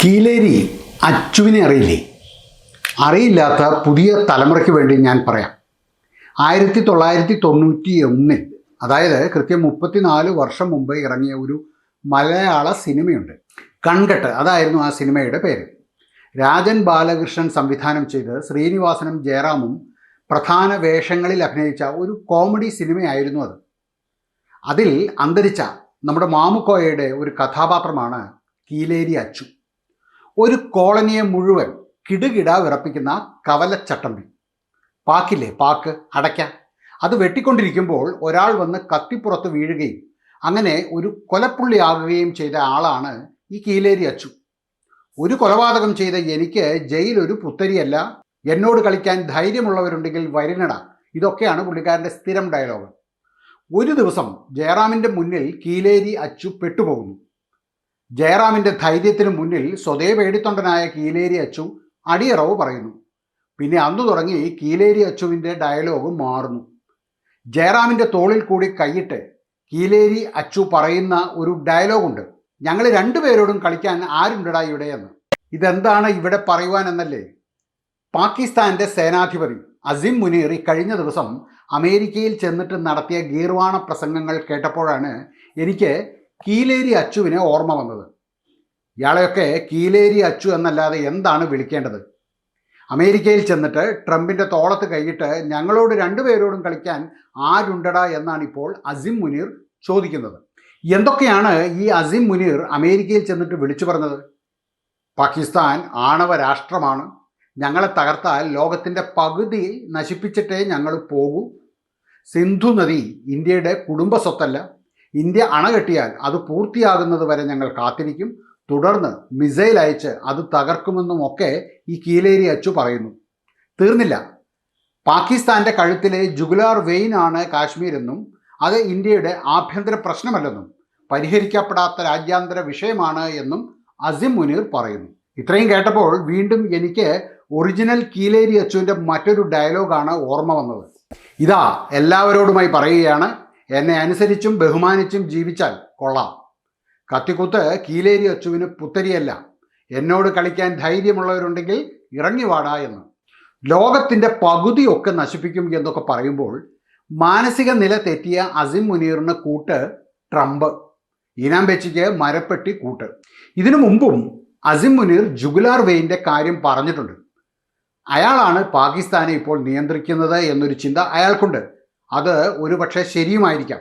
കീലേരി അച്ചുവിനെ അറിയില്ലേ? അറിയില്ലാത്ത പുതിയ തലമുറയ്ക്ക് വേണ്ടി ഞാൻ പറയാം. 1991 അതായത് കൃത്യം 34 വർഷം മുമ്പ് ഇറങ്ങിയ ഒരു മലയാള സിനിമയുണ്ട്. കൺകെട്ട്, അതായിരുന്നു ആ സിനിമയുടെ പേര്. രാജൻ ബാലകൃഷ്ണൻ സംവിധാനം ചെയ്ത് ശ്രീനിവാസനും ജയറാമും പ്രധാന വേഷങ്ങളിൽ അഭിനയിച്ച ഒരു കോമഡി സിനിമയായിരുന്നു അത്. അതിൽ അന്തരിച്ച നമ്മുടെ മാമുക്കോയയുടെ ഒരു കഥാപാത്രമാണ് കീലേരി അച്ചു. ഒരു കോളനിയെ മുഴുവൻ കിടുകിട വിറപ്പിക്കുന്ന കവലച്ചട്ടമ്പി. പാക്കില്ലേ, പാക്ക്, അടയ്ക്ക, അത് വെട്ടിക്കൊണ്ടിരിക്കുമ്പോൾ ഒരാൾ വന്ന് കത്തിപ്പുറത്ത് വീഴുകയും അങ്ങനെ ഒരു കൊലപ്പുള്ളിയാകുകയും ചെയ്ത ആളാണ് ഈ കീലേരി അച്ചു. ഒരു കൊലപാതകം ചെയ്ത എനിക്ക് ജയിലൊരു പുത്തരിയല്ല, എന്നോട് കളിക്കാൻ ധൈര്യമുള്ളവരുണ്ടെങ്കിൽ വരുന്നട, ഇതൊക്കെയാണ് പുള്ളിക്കാരൻ്റെ സ്ഥിരം ഡയലോഗ്. ഒരു ദിവസം ജയറാമിൻ്റെ മുന്നിൽ കീലേരി അച്ചു പെട്ടുപോകുന്നു. ജയറാമിൻ്റെ ധൈര്യത്തിന് മുന്നിൽ സ്വതേ പേടിത്തൊണ്ടനായ കീലേരി അച്ചു അടിയറവ് പറയുന്നു. പിന്നെ അന്നു തുടങ്ങി കീലേരി അച്ചുവിൻ്റെ ഡയലോഗ് മാറുന്നു. ജയറാമിൻ്റെ തോളിൽ കൂടി കൈയിട്ട് കീലേരി അച്ചു പറയുന്ന ഒരു ഡയലോഗുണ്ട്: ഞങ്ങൾ രണ്ടുപേരോടും കളിക്കാൻ ആരുണ്ടടാ ഇവിടെയെന്ന്. ഇതെന്താണ് ഇവിടെ പറയുവാനെന്നല്ലേ? പാകിസ്ഥാൻ്റെ സേനാധിപതി അസിം മുനീർ കഴിഞ്ഞ ദിവസം അമേരിക്കയിൽ ചെന്നിട്ട് നടത്തിയ ഗീർവാണ പ്രസംഗങ്ങൾ കേട്ടപ്പോഴാണ് എനിക്ക് കീലേരി അച്ചുവിനെ ഓർമ്മ വന്നത്. ഇയാളെയൊക്കെ കീലേരി അച്ചു എന്നല്ലാതെ എന്താണ് വിളിക്കേണ്ടത്? അമേരിക്കയിൽ ചെന്നിട്ട് ട്രംപിൻ്റെ തോളത്ത് കൈയിട്ട് ഞങ്ങളോട് രണ്ടുപേരോടും കളിക്കാൻ ആരുണ്ടടാ എന്നാണ് ഇപ്പോൾ അസിം മുനീർ ചോദിക്കുന്നത്. എന്തൊക്കെയാണ് ഈ അസിം മുനീർ അമേരിക്കയിൽ ചെന്നിട്ട് വിളിച്ചു പറഞ്ഞത്? പാകിസ്ഥാൻ ആണവ രാഷ്ട്രമാണ്, ഞങ്ങളെ തകർത്താൽ ലോകത്തിൻ്റെ പകുതി നശിപ്പിച്ചിട്ടേ ഞങ്ങൾ പോകൂ, സിന്ധു നദി ഇന്ത്യയുടെ കുടുംബ സ്വത്തല്ല, ഇന്ത്യ അണ കെട്ടിയാൽ അത് പൂർത്തിയാകുന്നത് വരെ ഞങ്ങൾ കാത്തിരിക്കും, തുടർന്ന് മിസൈൽ അയച്ച് അത് തകർക്കുമെന്നുമൊക്കെ ഈ കീലേരി അച്ചു പറയുന്നു. തീർന്നില്ല, പാകിസ്ഥാൻ്റെ കഴുത്തിലെ ജുഗുലാർ വെയിൻ ആണ് കാശ്മീർ എന്നും അത് ഇന്ത്യയുടെ ആഭ്യന്തര പ്രശ്നമല്ലെന്നും പരിഹരിക്കപ്പെടാത്ത രാജ്യാന്തര വിഷയമാണ് എന്നും അസിം മുനീർ പറയുന്നു. ഇത്രയും കേട്ടപ്പോൾ വീണ്ടും എനിക്ക് ഒറിജിനൽ കീലേരി അച്ചുവിൻ്റെ മറ്റൊരു ഡയലോഗാണ് ഓർമ്മ വന്നത്. ഇതാ എല്ലാവരോടുമായി പറയുകയാണ്: എന്നെ അനുസരിച്ചും ബഹുമാനിച്ചും ജീവിച്ചാൽ കൊള്ളാം. കത്തിക്കുത്ത് കീലേരി അച്ചുവിന് പുത്തരിയല്ല, എന്നോട് കളിക്കാൻ ധൈര്യമുള്ളവരുണ്ടെങ്കിൽ ഇറങ്ങി വാടാ എന്ന്. ലോകത്തിൻ്റെ പകുതിയൊക്കെ നശിപ്പിക്കും എന്നൊക്കെ പറയുമ്പോൾ മാനസിക നില തെറ്റിയ അസിം മുനീറിന് കൂട്ട് ട്രംപ്, ഈനാം ബെച്ചിക്ക് മരപ്പെട്ടി കൂട്ട്. ഇതിനു മുമ്പും അസിം മുനീർ ജുഗുലാർ വെയിൻ്റെ കാര്യം പറഞ്ഞിട്ടുണ്ട്. അയാളാണ് പാകിസ്ഥാനെ ഇപ്പോൾ നിയന്ത്രിക്കുന്നത് എന്നൊരു ചിന്ത അയാൾക്കുണ്ട്. അത് ഒരുപക്ഷെ ശരിയുമായിരിക്കാം.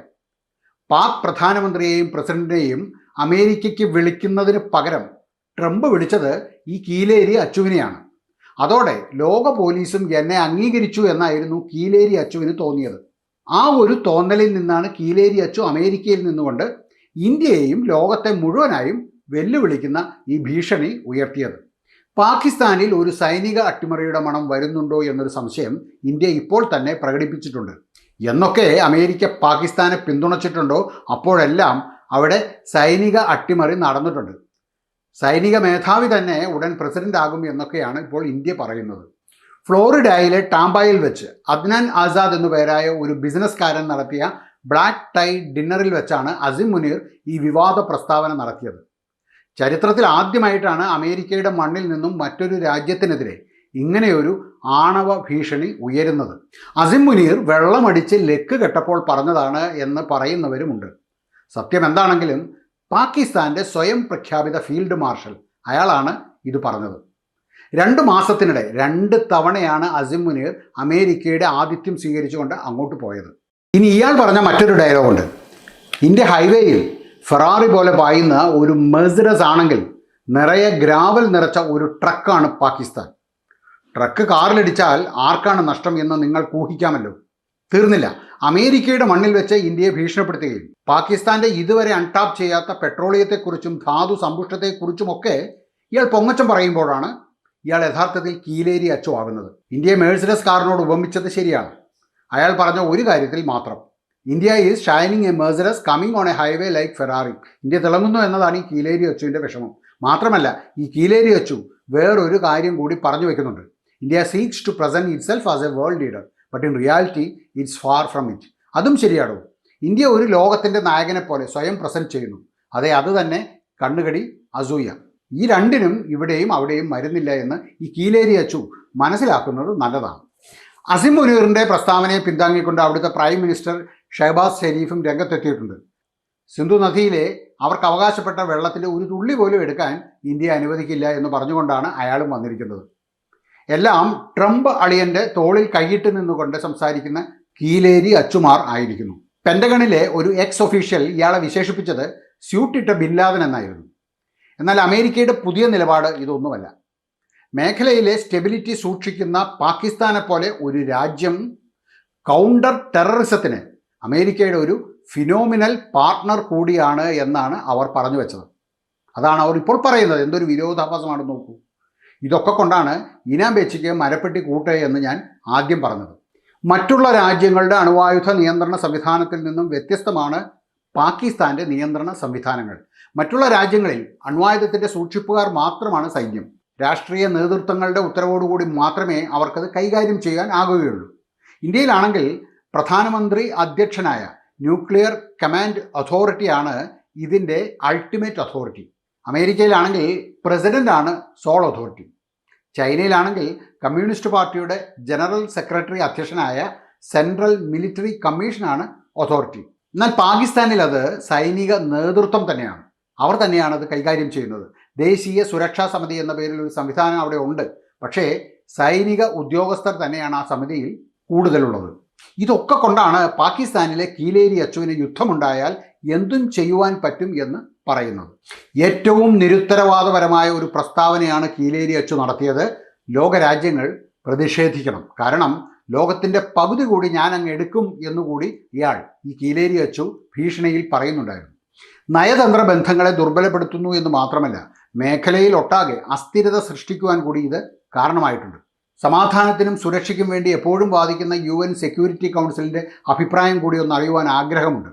പാക് പ്രധാനമന്ത്രിയെയും പ്രസിഡന്റിനെയും അമേരിക്കയ്ക്ക് വിളിക്കുന്നതിന് പകരം ട്രംപ് വിളിച്ചത് ഈ കീലേരി അച്ചുവിനെയാണ്. അതോടെ ലോക പോലീസും എന്നെ അംഗീകരിച്ചു എന്നായിരുന്നു കീലേരി അച്ചുവിന് തോന്നിയത്. ആ ഒരു തോന്നലിൽ നിന്നാണ് കീലേരി അച്ചു അമേരിക്കയിൽ നിന്നുകൊണ്ട് ഇന്ത്യയെയും ലോകത്തെ മുഴുവനായും വെല്ലുവിളിക്കുന്ന ഈ ഭീഷണി ഉയർത്തിയത്. പാകിസ്ഥാനിൽ ഒരു സൈനിക അട്ടിമറിയുടെ മണം വരുന്നുണ്ടോ എന്നൊരു സംശയം ഇന്ത്യ ഇപ്പോൾ തന്നെ പ്രകടിപ്പിച്ചിട്ടുണ്ട്. എന്നൊക്കെ അമേരിക്ക പാകിസ്ഥാനെ പിന്തുണച്ചിട്ടുണ്ടോ അപ്പോഴെല്ലാം അവിടെ സൈനിക അട്ടിമറി നടന്നിട്ടുണ്ട്. സൈനിക മേധാവി തന്നെ ഉടൻ പ്രസിഡന്റ് ആകും എന്നൊക്കെയാണ് ഇപ്പോൾ ഇന്ത്യ പറയുന്നത്. ഫ്ലോറിഡയിലെ ടാംപായിൽ വെച്ച് അദ്നാൻ ആസാദ് എന്നു പേരായ ഒരു ബിസിനസ്സുകാരൻ നടത്തിയ ബ്ലാക്ക് ടൈ ഡിന്നറിൽ വെച്ചാണ് അസിം മുനീർ ഈ വിവാദ പ്രസ്താവന നടത്തിയത്. ചരിത്രത്തിൽ ആദ്യമായിട്ടാണ് അമേരിക്കയുടെ മണ്ണിൽ നിന്നും മറ്റൊരു രാജ്യത്തിനെതിരെ ഇങ്ങനെയൊരു ആണവ ഭീഷണി ഉയരുന്നത്. അസിം മുനീർ വെള്ളമടിച്ച് ലെക്ക് കെട്ടപ്പോൾ പറഞ്ഞതാണ് എന്ന് പറയുന്നവരുമുണ്ട്. സത്യം എന്താണെങ്കിലും പാകിസ്ഥാൻ്റെ സ്വയം പ്രഖ്യാപിത ഫീൽഡ് മാർഷൽ അയാളാണ് ഇത് പറഞ്ഞത്. 2 മാസത്തിനിടെ 2 തവണയാണ് അസിം മുനീർ അമേരിക്കയുടെ ആതിഥ്യം സ്വീകരിച്ചുകൊണ്ട് അങ്ങോട്ട് പോയത്. ഇനി ഇയാൾ പറഞ്ഞ മറ്റൊരു ഡയലോഗുണ്ട്: ഇന്ത്യ ഹൈവേയിൽ ഫെറാറി പോലെ പായുന്ന ഒരു മെഴ്സിഡസ് ആണെങ്കിൽ നിറയെ ഗ്രാവൽ നിറച്ച ഒരു ട്രക്കാണ് പാകിസ്ഥാൻ. ട്രക്ക് കാറിലിടിച്ചാൽ ആർക്കാണ് നഷ്ടം എന്ന് നിങ്ങൾക്ക് ഊഹിക്കാമല്ലോ. തീർന്നില്ല, അമേരിക്കയുടെ മണ്ണിൽ വെച്ച് ഇന്ത്യയെ ഭീഷണിപ്പെടുത്തുകയും പാകിസ്ഥാൻ്റെ ഇതുവരെ അൺടാപ്പ് ചെയ്യാത്ത പെട്രോളിയത്തെക്കുറിച്ചും ധാതു സമ്പുഷ്ടത്തെക്കുറിച്ചുമൊക്കെ ഇയാൾ പൊങ്ങച്ചം പറയുമ്പോഴാണ് ഇയാൾ യഥാർത്ഥത്തിൽ കീലേരി അച്ചു ആകുന്നത്. ഇന്ത്യയെ മേഴ്സിഡസ് കാറിനോട് ഉപമിച്ചത് ശരിയാണ്. അയാൾ പറഞ്ഞ ഒരു കാര്യത്തിൽ മാത്രം: India is shining a Mercedes coming on a highway like Ferrari. India തിളങ്ങുന്നു എന്നതാണ് ഈ കീലേരി അച്ചുവിൻ്റെ വിഷമം. മാത്രമല്ല, ഈ കീലേരി അച്ചു വേറൊരു കാര്യം കൂടി പറഞ്ഞു വെക്കുന്നുണ്ട്: India seeks to present itself as a world leader, but in reality it's far from it. അതും ശരിയാണോ? ഇന്ത്യ ഒരു ലോകത്തിൻ്റെ നായകനെ പോലെ സ്വയം പ്രസന്റ് ചെയ്യുന്നു. അതെ, അത് തന്നെ കണ്ണുകടി, അസൂയ. ഈ രണ്ടിനും ഇവിടെയും അവിടെയും മരുന്നില്ല എന്ന് ഈ കീലേരി അച്ചു മനസ്സിലാക്കുന്നത് നല്ലതാണ്. അസിം മുനീറിൻ്റെ പ്രസ്താവനയെ പിന്താങ്ങിക്കൊണ്ട് അവിടുത്തെ പ്രൈം മിനിസ്റ്റർ ഷഹബാസ് ഷെരീഫും രംഗത്തെത്തിയിട്ടുണ്ട്. സിന്ധു നദിയിലെ അവർക്ക് അവകാശപ്പെട്ട വെള്ളത്തിൽ ഒരു തുള്ളി പോലും എടുക്കാൻ ഇന്ത്യ അനുവദിക്കില്ല എന്ന് പറഞ്ഞുകൊണ്ടാണ് അയാളും വന്നിരിക്കുന്നത്. എല്ലാം ട്രംപ് അളിയൻ്റെ തോളിൽ കൈയിട്ട് നിന്നുകൊണ്ട് സംസാരിക്കുന്ന കീലേരി അച്ചുമാർ ആയിരിക്കുന്നു. പെൻറ്റഗണിലെ ഒരു എക്സ് ഒഫീഷ്യൽ ഇയാളെ വിശേഷിപ്പിച്ചത് സ്യൂട്ടിട്ട ബിൻ ലാദൻ എന്നായിരുന്നു. എന്നാൽ അമേരിക്കയുടെ പുതിയ നിലപാട് ഇതൊന്നുമല്ല. മേഖലയിലെ സ്റ്റെബിലിറ്റി സൂക്ഷിക്കുന്ന പാകിസ്ഥാനെ പോലെ ഒരു രാജ്യം കൗണ്ടർ ടെററിസത്തിന് അമേരിക്കയുടെ ഒരു ഫിനോമിനൽ പാർട്ട്ണർ കൂടിയാണ് എന്നാണ് അവർ പറഞ്ഞു വെച്ചത്. അതാണ് അവർ ഇപ്പോൾ പറയുന്നത്. എന്തൊരു വിരോധാഭാസമാണെന്ന് നോക്കൂ. ഇതൊക്കെ കൊണ്ടാണ് ഇനാംബേച്ചിക്ക് മരപ്പെട്ടി കൂട്ടേ എന്ന് ഞാൻ ആദ്യം പറഞ്ഞത്. മറ്റുള്ള രാജ്യങ്ങളുടെ അണുവായുധ നിയന്ത്രണ സംവിധാനത്തിൽ നിന്നും വ്യത്യസ്തമാണ് പാകിസ്ഥാൻ്റെ നിയന്ത്രണ സംവിധാനങ്ങൾ. മറ്റുള്ള രാജ്യങ്ങളിൽ അണ്വായുധത്തിൻ്റെ സൂക്ഷിപ്പുകാർ മാത്രമാണ് സൈന്യം. രാഷ്ട്രീയ നേതൃത്വങ്ങളുടെ ഉത്തരവോടുകൂടി മാത്രമേ അവർക്കത് കൈകാര്യം ചെയ്യാൻ ആകുകയുള്ളൂ. ഇന്ത്യയിലാണെങ്കിൽ പ്രധാനമന്ത്രി അധ്യക്ഷനായ ന്യൂക്ലിയർ കമാൻഡ് അതോറിറ്റിയാണ് ഇതിൻ്റെ അൾട്ടിമേറ്റ് അതോറിറ്റി. അമേരിക്കയിലാണെങ്കിൽ പ്രസിഡൻ്റാണ് സോൾ അതോറിറ്റി. ചൈനയിലാണെങ്കിൽ കമ്മ്യൂണിസ്റ്റ് പാർട്ടിയുടെ ജനറൽ സെക്രട്ടറി അധ്യക്ഷനായ സെൻട്രൽ മിലിറ്ററി കമ്മീഷനാണ് അതോറിറ്റി. എന്നാൽ പാകിസ്ഥാനിൽ അത് സൈനിക നേതൃത്വം തന്നെയാണ്. അവർ തന്നെയാണ് അത് കൈകാര്യം ചെയ്യുന്നത്. ദേശീയ സുരക്ഷാ സമിതി എന്ന പേരിൽ ഒരു സംവിധാനം അവിടെ ഉണ്ട്. പക്ഷേ സൈനിക ഉദ്യോഗസ്ഥർ തന്നെയാണ് ആ സമിതിയിൽ കൂടുതലുള്ളത്. ഇതൊക്കെ കൊണ്ടാണ് പാകിസ്ഥാനിലെ കീലേരി അച്ചുവിന് യുദ്ധമുണ്ടായാൽ എന്തും ചെയ്യുവാൻ പറ്റും എന്ന് പറയുന്നത്. ഏറ്റവും നിരുത്തരവാദപരമായ ഒരു പ്രസ്താവനയാണ് കീലേരി അച്ചു നടത്തിയത്. ലോകരാജ്യങ്ങൾ പ്രതിഷേധിക്കണം. കാരണം ലോകത്തിൻ്റെ പകുതി കൂടി ഞാൻ അങ്ങ് എടുക്കും എന്നുകൂടി ഇയാൾ ഈ കീലേരി അച്ചു ഭീഷണിയിൽ പറയുന്നുണ്ടായിരുന്നു. നയതന്ത്ര ബന്ധങ്ങളെ ദുർബലപ്പെടുത്തുന്നു എന്ന് മാത്രമല്ല, മേഖലയിൽ ഒട്ടാകെ അസ്ഥിരത സൃഷ്ടിക്കുവാൻ കൂടി ഇത് കാരണമായിട്ടുണ്ട്. സമാധാനത്തിനും സുരക്ഷയ്ക്കും വേണ്ടി എപ്പോഴും വാദിക്കുന്ന UN സെക്യൂരിറ്റി കൗൺസിലിൻ്റെ അഭിപ്രായം കൂടി ഒന്ന് അറിയുവാൻ ആഗ്രഹമുണ്ട്.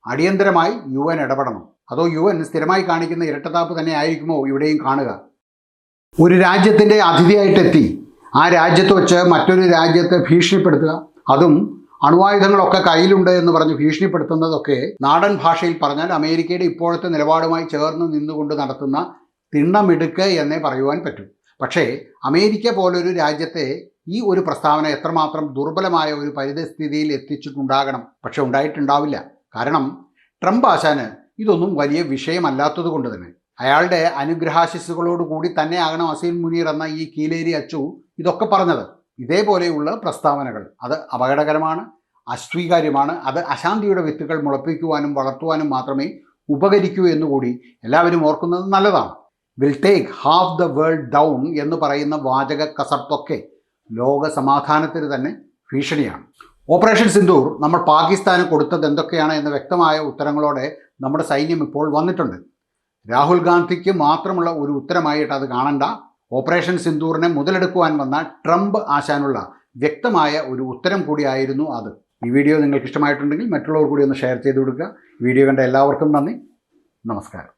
അടിയന്തരമായി UN ഇടപെടണം. അതോ UN സ്ഥിരമായി കാണിക്കുന്ന ഇരട്ടത്താപ്പ് തന്നെ ആയിരിക്കുമോ ഇവിടെയും കാണുക? ഒരു രാജ്യത്തിൻ്റെ അതിഥിയായിട്ടെത്തി ആ രാജ്യത്ത് വെച്ച് മറ്റൊരു രാജ്യത്തെ ഭീഷണിപ്പെടുത്തുക, അതും അണുവായുധങ്ങളൊക്കെ കയ്യിലുണ്ട് എന്ന് പറഞ്ഞ് ഭീഷണിപ്പെടുത്തുന്നതൊക്കെ നാടൻ ഭാഷയിൽ പറഞ്ഞാൽ അമേരിക്കയുടെ ഇപ്പോഴത്തെ നിലപാടുമായി ചേർന്ന് നിന്നുകൊണ്ട് നടത്തുന്ന തിണ്ണമിടുക്ക് എന്നേ പറയുവാൻ പറ്റൂ. പക്ഷേ അമേരിക്ക പോലൊരു രാജ്യത്തെ ഈ ഒരു പ്രസ്താവന എത്രമാത്രം ദുർബലമായ ഒരു പരിതസ്ഥിതിയിൽ എത്തിച്ചിട്ടുണ്ടാകണം. പക്ഷെ ഉണ്ടായിട്ടുണ്ടാവില്ല. കാരണം ട്രംപ് ആശാന് ഇതൊന്നും വലിയ വിഷയമല്ലാത്തത് കൊണ്ട് തന്നെ അയാളുടെ അനുഗ്രഹാശിസ്സുകളോടുകൂടി തന്നെ ആകണം അസീം മുനീർ എന്ന ഈ കീലേരി അച്ചു ഇതൊക്കെ പറഞ്ഞത്. ഇതേപോലെയുള്ള പ്രസ്താവനകൾ അത് അപകടകരമാണ്, അസ്വീകാര്യമാണ്. അത് അശാന്തിയുടെ വിത്തുകൾ മുളപ്പിക്കുവാനും വളർത്തുവാനും മാത്രമേ ഉപകരിക്കൂ എന്നുകൂടി എല്ലാവരും ഓർക്കുന്നത് നല്ലതാണ്. Will take half the world down എന്ന് പറയുന്ന വാചക കസർത്തൊക്കെ ലോക സമാധാനത്തിന് തന്നെ ഭീഷണിയാണ്. ഓപ്പറേഷൻ സിന്ദൂർ നമ്മൾ പാകിസ്ഥാന് കൊടുത്തത് എന്തൊക്കെയാണ് എന്ന വ്യക്തമായ ഉത്തരങ്ങളോടെ നമ്മുടെ സൈന്യം ഇപ്പോൾ വന്നിട്ടുണ്ട്. രാഹുൽ ഗാന്ധിക്ക് മാത്രമുള്ള ഒരു ഉത്തരമായിട്ട് അത് കാണണ്ട. ഓപ്പറേഷൻ സിന്ദൂറിനെ മുതലെടുക്കുവാൻ വന്ന ട്രംപ് ആശാനുള്ള വ്യക്തമായ ഒരു ഉത്തരം കൂടിയായിരുന്നു അത്. ഈ വീഡിയോ നിങ്ങൾക്ക് ഇഷ്ടമായിട്ടുണ്ടെങ്കിൽ മറ്റുള്ളവർ കൂടി ഒന്ന് ഷെയർ ചെയ്ത് കൊടുക്കുക. വീഡിയോ കണ്ട എല്ലാവർക്കും നന്ദി. നമസ്കാരം.